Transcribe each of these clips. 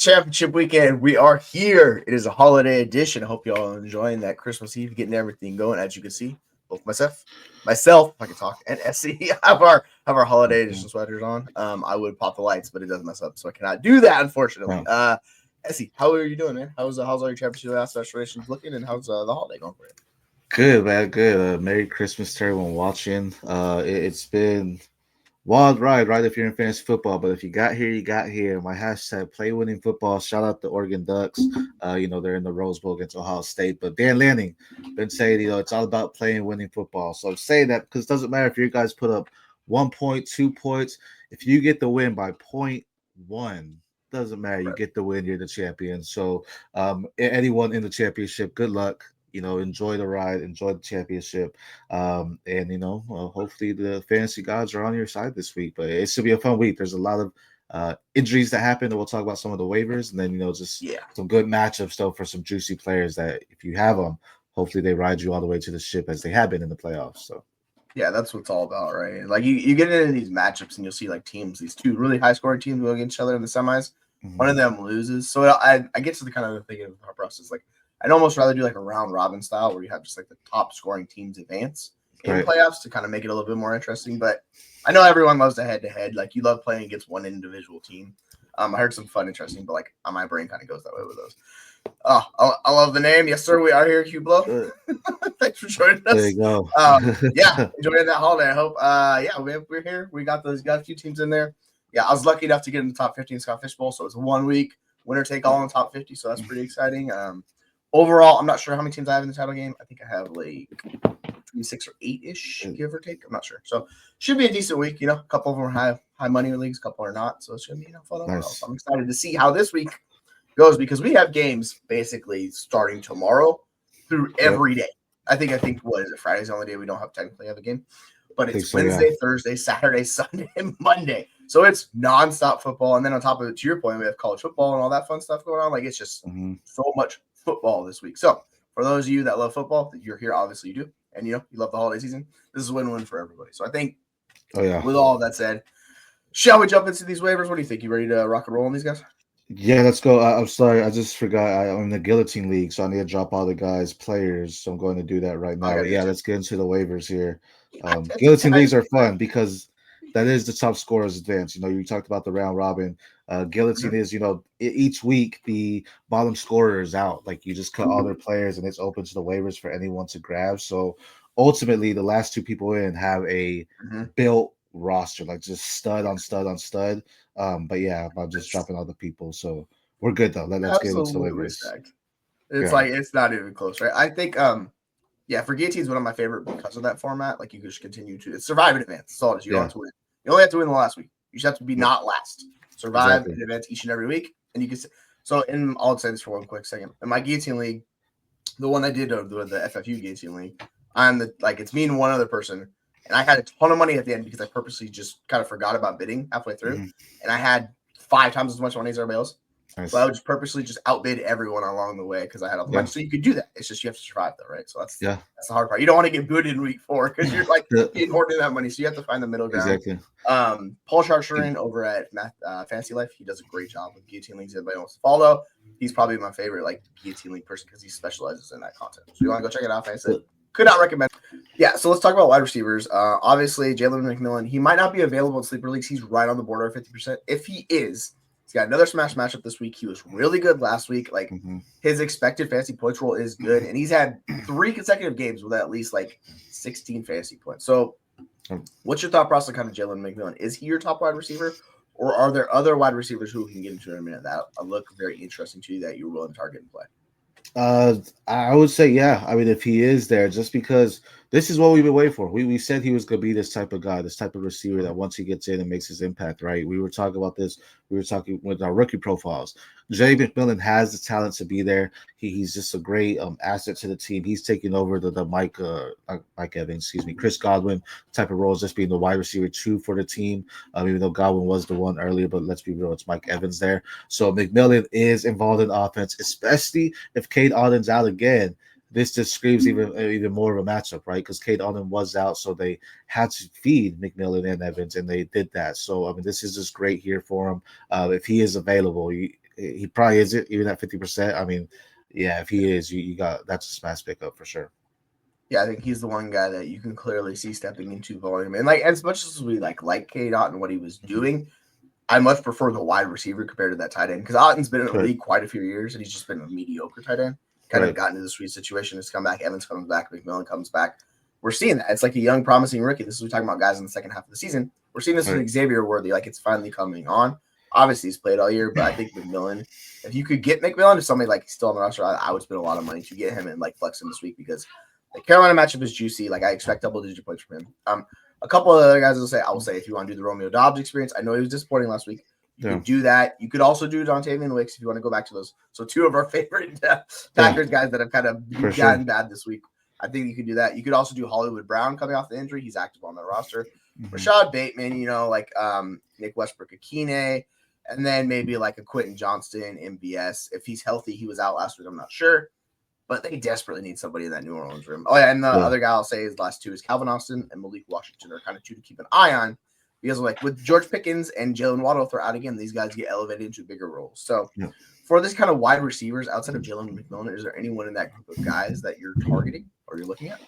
Championship weekend. We are here. It is a holiday edition. I hope you all are enjoying that Christmas Eve, getting everything going. As you can see, both myself, I can talk, and SC have our holiday edition sweaters on. I would pop the lights, but it does mess up, so I cannot do that, unfortunately. SC, how are you doing, man? How's all your championship aspirations looking, and how's the holiday going for you? Good, man. Good. Merry Christmas to everyone watching. It's been wild ride, right? If you're in fantasy football, but if you got here, you got here. My hashtag play winning football. Shout out the Oregon Ducks. They're in the Rose Bowl against Ohio State. But Dan Lanning been saying, it's all about playing winning football. So I'm saying that because it doesn't matter if you guys put up 1 point, 2 points. If you get the win by point one, doesn't matter. You Right. get the win, you're the champion. So anyone in the championship, good luck. Enjoy the ride, enjoy the championship. Hopefully the fantasy gods are on your side this week. But it should be a fun week. There's a lot of injuries that happen, and we'll talk about some of the waivers, and then just Yeah. some good matchups though for some juicy players that if you have them, hopefully they ride you all the way to the ship as they have been in the playoffs. So Yeah, that's what it's all about, right? Like you get into these matchups and you'll see like teams, these two really high scoring teams go against each other in the semis. One of them loses. So I get to the kind of thinking of the process. Like I'd almost rather do like a round robin style where you have just like the top scoring teams advance in right. playoffs to kind of make it a little bit more interesting. But I know everyone loves the head to head. Like you love playing against one individual team. I heard some fun, interesting, but like my brain kind of goes that way with those. Oh, I love the name. Yes, sir. We are here, Hugh Blow. Thanks for joining us. There you go. Yeah, enjoying that holiday. I hope. We're here. We got a few teams in there. Yeah, I was lucky enough to get in the top 50 in Scott Fish Bowl, so it's 1 week winner take all in the top 50. So that's pretty exciting. Overall, I'm not sure how many teams I have in the title game. I think I have like between 6 or 8 ish, give or take. I'm not sure. So should be a decent week. A couple of them are high money leagues, a couple are not. So it should be fun overall. Nice. So I'm excited to see how this week goes because we have games basically starting tomorrow through every day. I think what is it? Friday's the only day we don't technically have a game, but it's Wednesday, Thursday, Saturday, Sunday, and Monday. So it's nonstop football, and then on top of it, to your point, we have college football and all that fun stuff going on. Like it's just so much football this week. So for those of you that love football, you're here. Obviously, you do, and you love the holiday season. This is a win-win for everybody. So I think, with all of that said, shall we jump into these waivers? What do you think? You ready to rock and roll on these guys? Yeah, let's go. I'm sorry, I just forgot. I'm in the guillotine league, so I need to drop all the guys' players. So I'm going to do that right now. But yeah, let's get into the waivers here. Guillotine leagues are fun because that is the top scorers advance. You talked about the round robin. Guillotine is, each week the bottom scorer is out. Like you just cut all their players, and it's open to the waivers for anyone to grab. So ultimately, the last two people in have a built roster, like just stud on stud on stud. But yeah, I'm just dropping other people, so we're good though. Let's get into the waivers. It's like it's not even close, right? I think for guillotine is one of my favorite because of that format. Like you can just continue to survive in advance. That's all it is. You don't have to win. You only have to win the last week. You just have to be not last. Survive in advance each and every week, and you can. So I'll say this for one quick second. In my guillotine league, the one I did the FFU guillotine league, it's me and one other person. And I had a ton of money at the end because I purposely just kind of forgot about bidding halfway through. And I had 5 times as much money as everybody else. Nice. So I would just purposely just outbid everyone along the way because I had all the money. So you could do that. It's just you have to survive though, right? So that's the hard part. You don't want to get booted in week 4 because you're being hoarding that money. So you have to find the middle ground. Exactly. Paul Charcherin over at Fantasy Life, he does a great job with guillotine leagues. Everybody wants to follow. He's probably my favorite guillotine league person because he specializes in that content. So you want to go check it out, Fantasy. Could not recommend. Yeah, so let's talk about wide receivers. Obviously, Jalen McMillan, he might not be available in sleeper leagues. He's right on the border of 50%. If he is, he's got another smash matchup this week. He was really good last week. His expected fantasy points roll is good, and he's had 3 consecutive games with at least 16 fantasy points. So, what's your thought process on kind of Jalen McMillan? Is he your top wide receiver, or are there other wide receivers who we can get into in a minute that look very interesting to you that you're willing to target and play? I would say, yeah. I mean, if he is there, just because this is what we've been waiting for. We said he was going to be this type of guy, this type of receiver that once he gets in and makes his impact, right? We were talking about this. We were talking with our rookie profiles. Jay McMillan has the talent to be there. He's just a great asset to the team. He's taking over the Mike Evans, Chris Godwin type of roles, just being the wide receiver 2 for the team. Even though Godwin was the one earlier, but let's be real, it's Mike Evans there. So McMillan is involved in offense, especially if Cade Otton's out again. This just screams even more of a matchup, right? Because Cade Otton was out, so they had to feed McMillan and Evans, and they did that. So, I mean, this is just great here for him. If he is available, he probably isn't even at 50%. I mean, yeah, if he is, you got that's a smash pickup for sure. Yeah, I think he's the one guy that you can clearly see stepping into volume. And like as much as we like K Dot and what he was doing, I much prefer the wide receiver compared to that tight end because Otten's been in the league quite a few years and he's just been a mediocre tight end. Kind of gotten into the sweet situation. Has come back. Evans comes back. McMillan comes back. We're seeing that. It's like a young, promising rookie. This is what we're talking about guys in the second half of the season. We're seeing this with Xavier Worthy. Like it's finally coming on. Obviously, he's played all year, but I think McMillan, if you could get McMillan, if somebody like still on the roster, I would spend a lot of money to get him and like flex him this week because the Carolina matchup is juicy. Like I expect double-digit points from him. A couple of other guys I will say if you want to do the Romeo Dobbs experience, I know he was disappointing last week. You could do that. You could also do Dontavian Wicks if you want to go back to those. So two of our favorite Packers guys that have kind of gotten bad this week. I think you could do that. You could also do Hollywood Brown coming off the injury. He's active on the roster. Rashad Bateman, Nick Westbrook-Akine, and then maybe like a Quentin Johnston, MVS. If he's healthy, he was out last week. I'm not sure. But they desperately need somebody in that New Orleans room. Oh, yeah, and the other guy I'll say is last two is Calvin Austin and Malik Washington are kind of two to keep an eye on. Because like with George Pickens and Jalen Waddle, if they're out again, these guys get elevated into bigger roles. So for this kind of wide receivers outside of Jalen McMillan, is there anyone in that group of guys that you're targeting or you're looking at?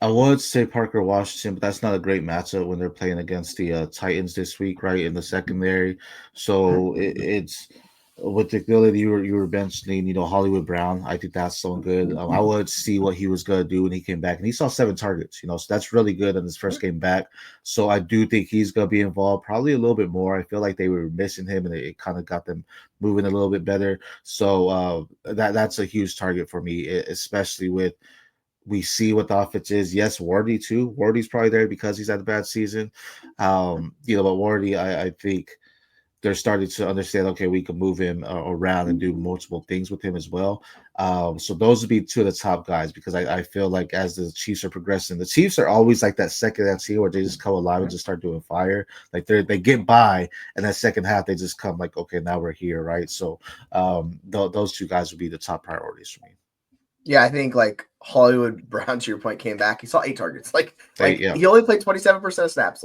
I would say Parker Washington, but that's not a great matchup when they're playing against the Titans this week, right, in the secondary. So it's with the ability you were mentioning, Hollywood Brown. I think that's so good. I would see what he was going to do when he came back, and he saw 7 targets. So that's really good in his first game back. So I do think he's going to be involved, probably a little bit more. I feel like they were missing him, and it kind of got them moving a little bit better. So that's a huge target for me, especially with. We see what the offense is. Yes, Wardy too. Wardy's probably there because he's had a bad season. But Wardy, I think they're starting to understand, okay, we can move him around and do multiple things with him as well. So those would be two of the top guys because I feel like as the Chiefs are progressing, the Chiefs are always like that second half team where they just come alive and just start doing fire. Like they get by, and that second half they just come like, okay, now we're here, right? So those two guys would be the top priorities for me. Yeah, I think like Hollywood Brown, to your point, came back. He saw 8 targets. He only played 27% of snaps.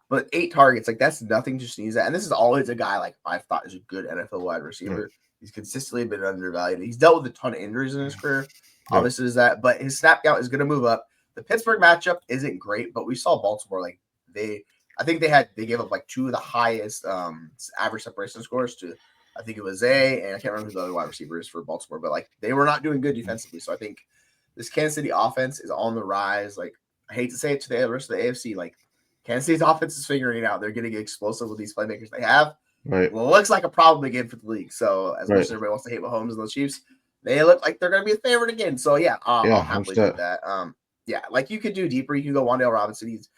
But 8 targets, that's nothing to sneeze at. And this is always a guy I thought is a good NFL wide receiver. He's consistently been undervalued. He's dealt with a ton of injuries in his career. Obviously, is that, but his snap count is going to move up. The Pittsburgh matchup isn't great, but we saw Baltimore they gave up 2 of the highest average separation scores to. I think it was and I can't remember who the other wide receiver is for Baltimore, but they were not doing good defensively. So I think this Kansas City offense is on the rise. I hate to say it to the rest of the AFC, Kansas City's offense is figuring it out. They're getting explosive with these playmakers they have. Right. Well, it looks like a problem again for the league. So as much as everybody wants to hate Mahomes and the Chiefs, they look like they're going to be a favorite again. So I'll happily do that. You could do deeper. You can go Wan'Dale Robinson. He's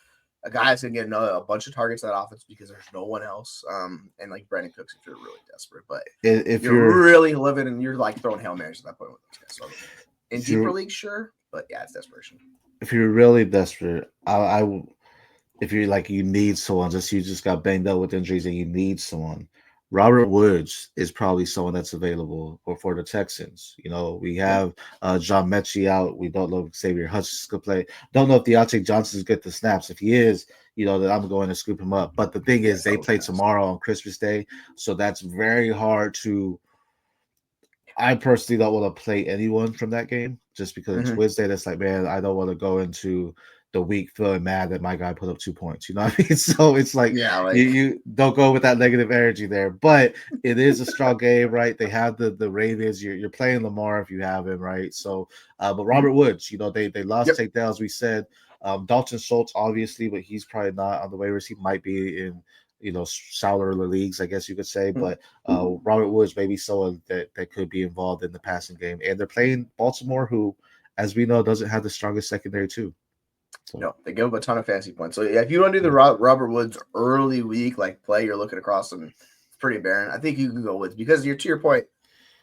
a guy that's going to get a bunch of targets in that offense because there's no one else. And Brandon Cooks if you're really desperate. But if you're really living and you're throwing Hail Marys at that point with those guys. So in deeper leagues, sure. But yeah, it's desperation. If you're really desperate, if you're you need someone, you just got banged up with injuries and you need someone. Robert Woods is probably someone that's available for the Texans. We have John Mechie out. We don't know if Xavier Hutchinson could play. Don't know if Deontay Johnson's get the snaps. If he is, then I'm going to scoop him up. But the thing is, they play tomorrow on Christmas Day, so that's very hard to. I personally don't want to play anyone from that game just because it's Wednesday. That's man, I don't want to go into the week feeling mad that my guy put up 2 points. You know what I mean? So it's you don't go with that negative energy there. But it is a strong game, right? They have the Ravens. You're playing Lamar if you have him, right? So, but Robert Woods, they lost Tate Dale, as we said. Dalton Schultz, obviously, but he's probably not on the waivers. He might be in shallower leagues, I guess you could say. But Robert Woods may be someone that could be involved in the passing game. And they're playing Baltimore, who, as we know, doesn't have the strongest secondary too. So. No, they give up a ton of fantasy points. So if you want to do the Robert Woods early week play, you're looking across and it's pretty barren. I think you can go with because to your point,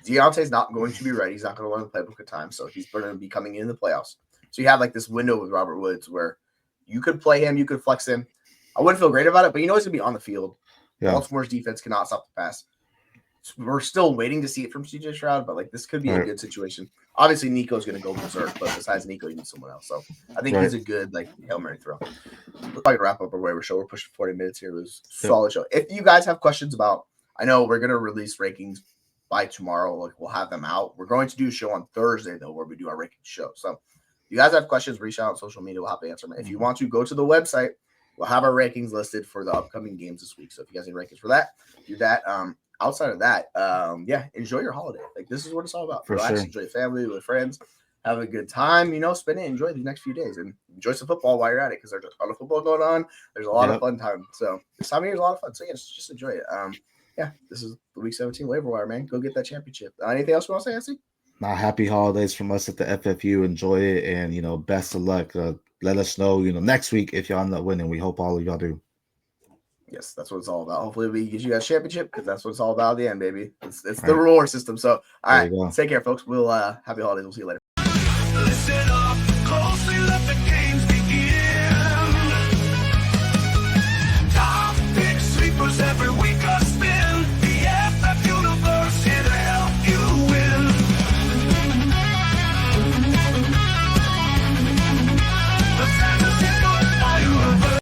Deontay's not going to be ready. He's not going to learn the playbook at time, so he's going to be coming in the playoffs. So you have this window with Robert Woods where you could play him, you could flex him. I wouldn't feel great about it, but he's going to be on the field. Yeah. Baltimore's defense cannot stop the pass. we're still waiting to see it from CJ Stroud, but like this could be a good situation. Obviously, Nico's going to go berserk, but besides Nico, you need someone else. So I think he's a good like Hail Mary throw. We'll probably wrap up our waiver show. We're pushing 40 minutes here. It was a solid show. If you guys have questions about, I know we're going to release rankings by tomorrow. Like we'll have them out. We're going to do a show on Thursday though, where we do our rankings show. So if you guys have questions, reach out on social media. We'll have to answer them. If you want to go to the website, we'll have our rankings listed for the upcoming games this week. So if you guys need rankings for that, do that. Outside of that, enjoy your holiday. Like this is what it's all about. Relax, enjoy your family with friends, have a good time. Spend it, enjoy the next few days, and enjoy some football while you're at it because there's a lot of football going on. There's a lot of fun time. So this time of year is a lot of fun. So just enjoy it. This is the Week 17 waiver wire, man. Go get that championship. Anything else you want to say, Essie? Happy holidays from us at the FFU. Enjoy it, and best of luck. Let us know, next week if y'all end up winning. We hope all of y'all do. Yes, that's what it's all about. Hopefully we get you guys a championship because that's what it's all about at the end, baby. It's the reward system. So, all right, take care, folks. We'll happy holidays. We'll see you later.